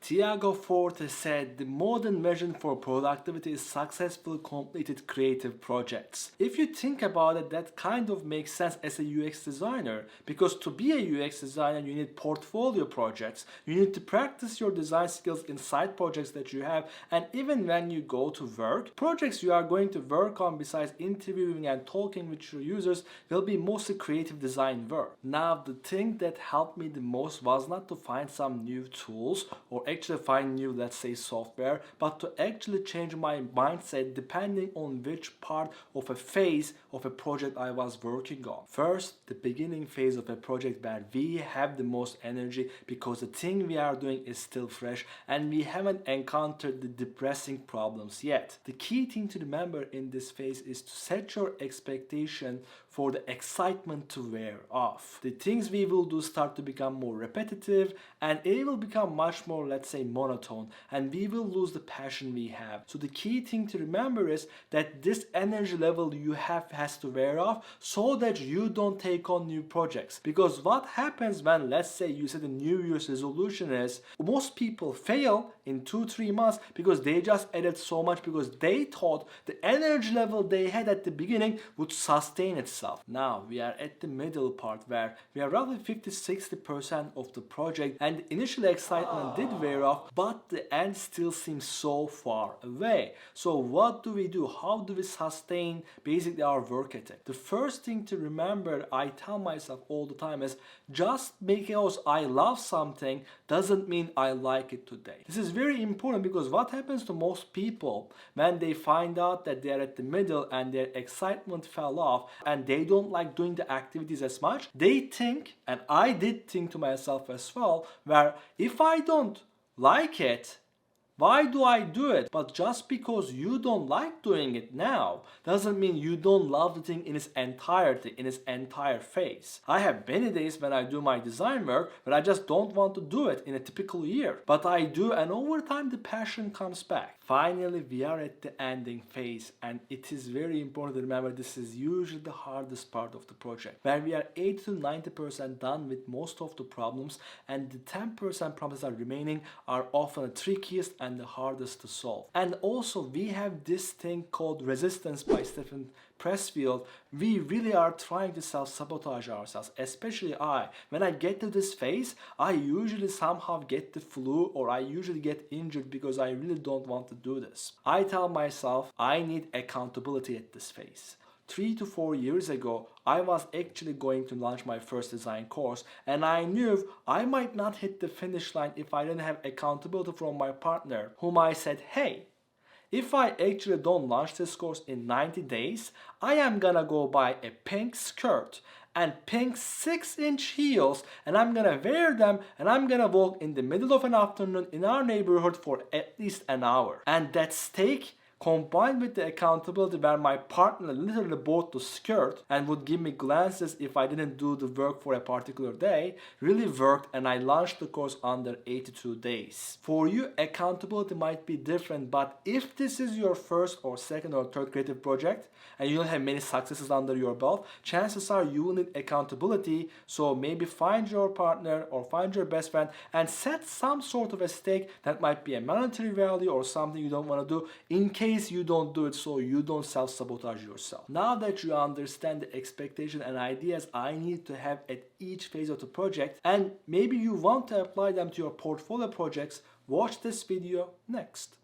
Tiago Forte said the modern vision for productivity is successfully completed creative projects. If you think about it, that kind of makes sense as a UX designer, because to be a UX designer you need portfolio projects, you need to practice your design skills in side projects that you have, and even when you go to work, projects you are going to work on besides interviewing and talking with your users will be mostly creative design work. Now the thing that helped me the most was not to find some new tools or actually find new, let's say, software, but to actually change my mindset depending on which part of a phase of a project I was working on. First, the beginning phase of a project where we have the most energy because the thing we are doing is still fresh and we haven't encountered the depressing problems yet. The key thing to remember in this phase is to set your expectation for the excitement to wear off. The things we will do start to become more repetitive and it will become much more, let's say, monotone, and we will lose the passion we have. So the key thing to remember is that this energy level you have has to wear off so that you don't take on new projects. Because what happens when, let's say, you set a New Year's resolution is most people fail in 2-3 months because they just added so much because they thought the energy level they had at the beginning would sustain itself. Now we are at the middle part where we are roughly 50-60% of the project and the initial excitement did wear off, but the end still seems so far away. So what do we do? How do we sustain basically our work ethic? The first thing to remember, I tell myself all the time, is just because I love something doesn't mean I like it today. This is very important because what happens to most people when they find out that they are at the middle and their excitement fell off and they don't like doing the activities as much, they think, and I did think to myself as well, where if I don't like it, why do I do it? But just because you don't like doing it now doesn't mean you don't love the thing in its entirety, in its entire phase. I have many days when I do my design work but I just don't want to do it in a typical year. But I do, and over time the passion comes back. Finally, we are at the ending phase, and it is very important to remember this is usually the hardest part of the project, where we are 80-90% done with most of the problems, and the 10% problems that are remaining are often the trickiest and the hardest to solve. And also we have this thing called resistance by Stephen Pressfield. We really are trying to self-sabotage ourselves, especially I. When I get to this phase, I usually somehow get the flu or I usually get injured because I really don't want to do this. I tell myself I need accountability at this phase. 3 to 4 years ago, I was actually going to launch my first design course, and I knew I might not hit the finish line if I didn't have accountability from my partner, whom I said, hey, if I actually don't launch this course in 90 days, I am gonna go buy a pink skirt and pink 6-inch heels, and I'm gonna wear them and I'm gonna walk in the middle of an afternoon in our neighborhood for at least an hour. And that stake, combined with the accountability where my partner literally bought the skirt and would give me glances if I didn't do the work for a particular day, really worked, and I launched the course under 82 days. For you, accountability might be different, but if this is your first or second or third creative project and you don't have many successes under your belt, chances are you will need accountability. So maybe find your partner or find your best friend and set some sort of a stake that might be a monetary value or something you don't want to do in case you don't do it, so you don't self-sabotage yourself. Now that you understand the expectation and ideas I need to have at each phase of the project, and maybe you want to apply them to your portfolio projects, watch this video next.